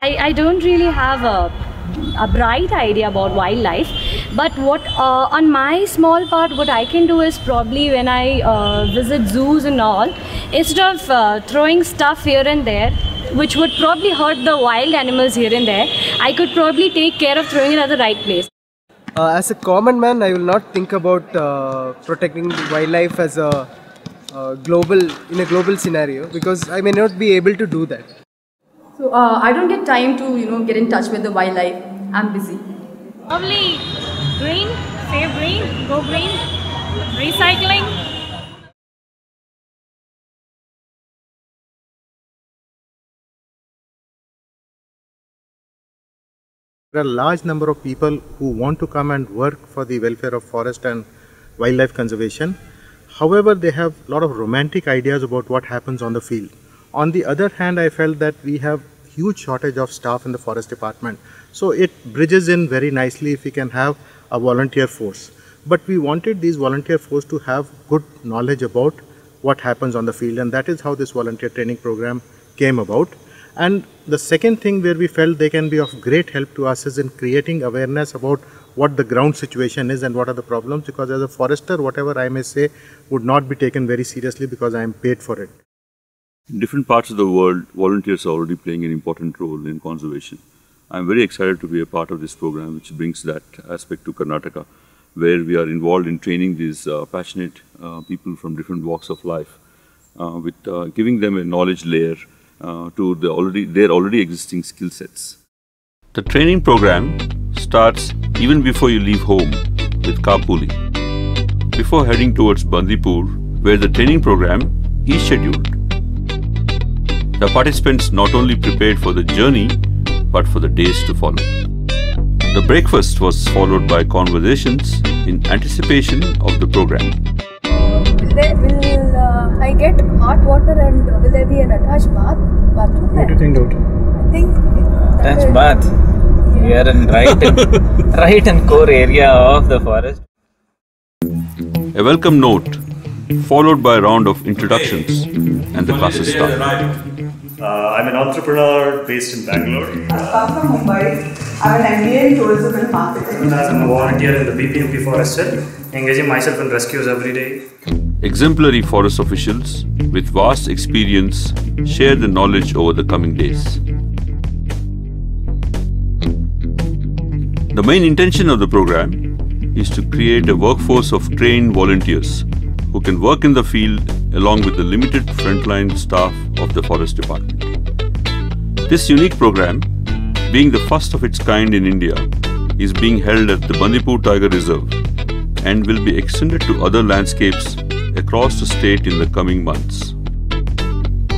I don't really have a bright idea about wildlife, but what on my small part what I can do is probably when I visit zoos and all, instead of throwing stuff here and there which would probably hurt the wild animals here and there, I could probably take care of throwing it at the right place. As a common man, I will not think about protecting wildlife as a in a global scenario, because I may not be able to do that. So I don't get time to get in touch with the wildlife. I'm busy. Probably green, save green, go green, recycling. There are a large number of people who want to come and work for the welfare of forest and wildlife conservation. However, they have a lot of romantic ideas about what happens on the field. On the other hand, I felt that we have huge shortage of staff in the forest department. So it bridges in very nicely if we can have a volunteer force. But we wanted these volunteer force to have good knowledge about what happens on the field, and that is how this volunteer training program came about. And the second thing where we felt they can be of great help to us is in creating awareness about what the ground situation is and what are the problems, because as a forester, whatever I may say would not be taken very seriously because I am paid for it. In different parts of the world, volunteers are already playing an important role in conservation. I am very excited to be a part of this program, which brings that aspect to Karnataka, where we are involved in training these passionate people from different walks of life, with giving them a knowledge layer to their already existing skill sets. The training program starts even before you leave home with carpooling. Before heading towards Bandipur, where the training program is scheduled, the participants not only prepared for the journey, but for the days to follow. The breakfast was followed by conversations in anticipation of the program. Will I get hot water, and will there be an attached bathroom there? What do you think, Doctor? I think Attached bath. Yeah. We are in right in core area of the forest. A welcome note, followed by a round of introductions, and the classes start. I'm an entrepreneur based in Bangalore. I'm from Mumbai. I'm an MBA in tourism and marketing. I'm a volunteer in the BPMP Forestal, engaging myself in rescues every day. Exemplary forest officials with vast experience share the knowledge over the coming days. The main intention of the program is to create a workforce of trained volunteers who can work in the field along with the limited frontline staff of the forest department. This unique program, being the first of its kind in India, is being held at the Bandipur Tiger Reserve and will be extended to other landscapes across the state in the coming months.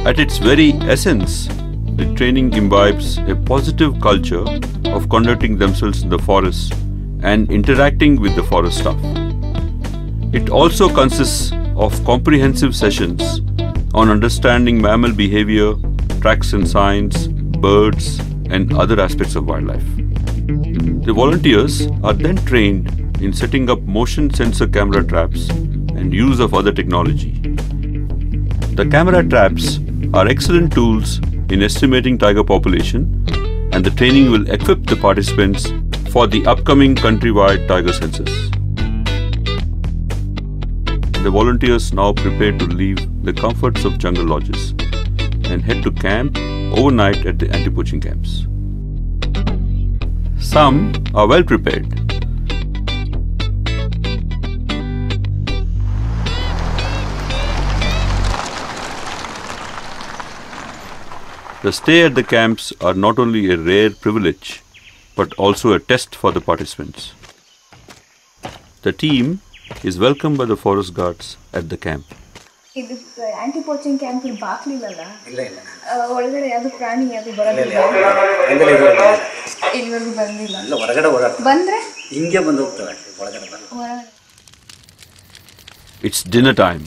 At its very essence, the training imbibes a positive culture of conducting themselves in the forest and interacting with the forest staff. It also consists of comprehensive sessions on understanding mammal behavior, tracks and signs, birds, and other aspects of wildlife. The volunteers are then trained in setting up motion sensor camera traps and use of other technology. The camera traps are excellent tools in estimating tiger population, and the training will equip the participants for the upcoming countrywide tiger census. The volunteers now prepare to leave the comforts of jungle lodges and head to camp overnight at the anti-poaching camps. Some are well prepared. The stay at the camps are not only a rare privilege, but also a test for the participants. The team is welcomed by the forest guards at the camp. This anti-poaching camp will ಬಾಕ್ಲಿಲ್ಲಲ್ಲ ಇಲ್ಲ ಇಲ್ಲ ಒಳಗಡೆ ಯಾವುದು ಪ್ರಾಣಿ ಯಾವುದು ಬರೋದಿಲ್ಲ ಇಲ್ಲಿವರೆಗೂ ಬಂದಿಲ್ಲ ಇಲ್ಲ ಹೊರಗಡೆ ಓಡಾಡ್ತಾರೆ ಬಂದ್ರೆ ಹಿಂಗೆ ಬಂದು ಹೋಗ್ತವೆ ಒಳಗಡೆ ಬರಲ್ಲ. It's dinner time.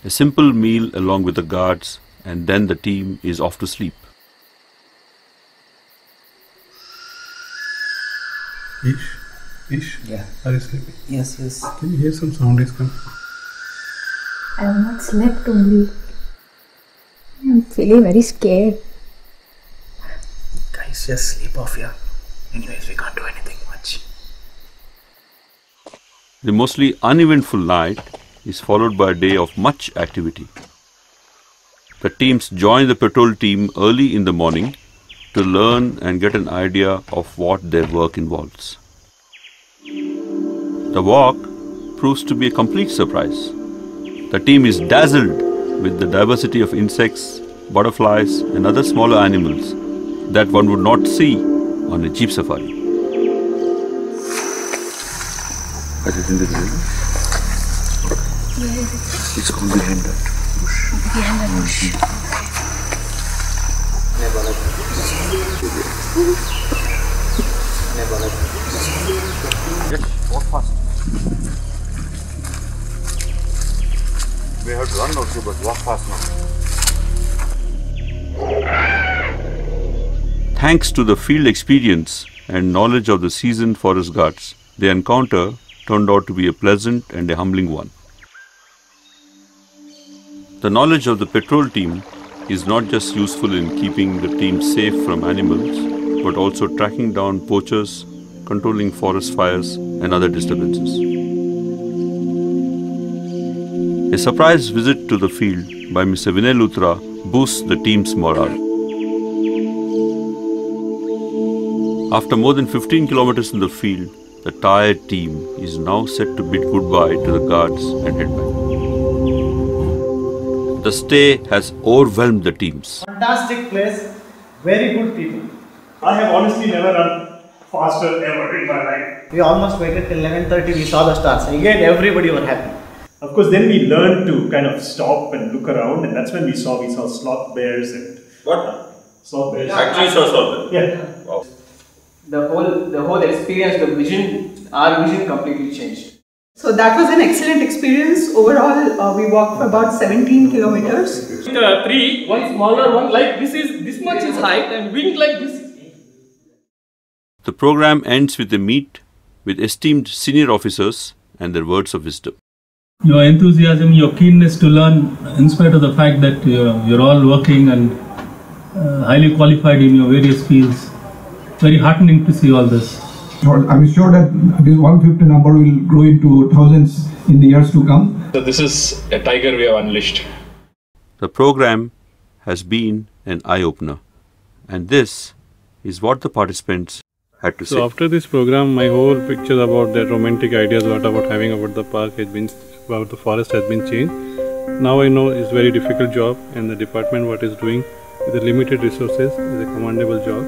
A simple meal along with the guards, and then the team is off to sleep. Ish? Yeah. Are you sleeping? Yes. Can you hear some sound is coming? I have not slept only. I am feeling very scared. Kite. Please just sleep off here. Anyways, we can't do anything much. The mostly uneventful night is followed by a day of much activity. The teams join the patrol team early in the morning to learn and get an idea of what their work involves. The walk proves to be a complete surprise. The team is dazzled with the diversity of insects, butterflies and other smaller animals that one would not see on a jeep safari. It's all behind that bush. Behind that bush. Yes, walk fast. We have to run also, but walk fast now. Thanks to the field experience and knowledge of the seasoned forest guards, the encounter turned out to be a pleasant and a humbling one. The knowledge of the patrol team is not just useful in keeping the team safe from animals, but also tracking down poachers, controlling forest fires and other disturbances. A surprise visit to the field by Mr. Vinay Luthra boosts the team's morale. After more than 15 kilometers in the field, the tired team is now set to bid goodbye to the guards and head back. The stay has overwhelmed the teams. Fantastic place, very good people. I have honestly never run faster ever in my life. We almost waited till 11:30. We saw the stars. Again, everybody were happy. Of course, then we learned to kind of stop and look around, and that's when we saw sloth bears and sloth bears. Actually saw sloth bears. Yeah. Wow. The whole experience, our vision completely changed. So that was an excellent experience. Overall, we walked for about 17 kilometers. Three, one smaller one like this much is height and wing like this. The program ends with a meet with esteemed senior officers and their words of wisdom. Your enthusiasm, your keenness to learn, in spite of the fact that you're all working and highly qualified in your various fields. Very heartening to see all this. I'm sure that this 150 number will grow into thousands in the years to come. So this is a tiger we have unleashed. The program has been an eye-opener, and this is what the participants had to say. So after this program, my whole picture about the romantic ideas about having about the park has been, about the forest has been changed. Now I know it's a very difficult job, and the department what is doing with the limited resources is a commendable job.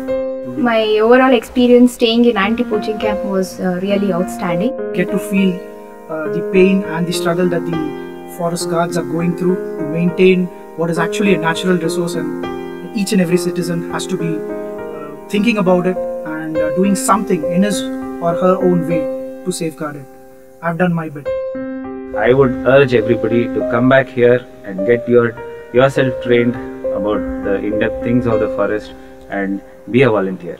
My overall experience staying in anti-poaching camp was really outstanding. Get to feel the pain and the struggle that the forest guards are going through to maintain what is actually a natural resource, and each and every citizen has to be thinking about it and doing something in his or her own way to safeguard it. I've done my bit. I would urge everybody to come back here and get yourself trained about the in-depth things of the forest and be a volunteer.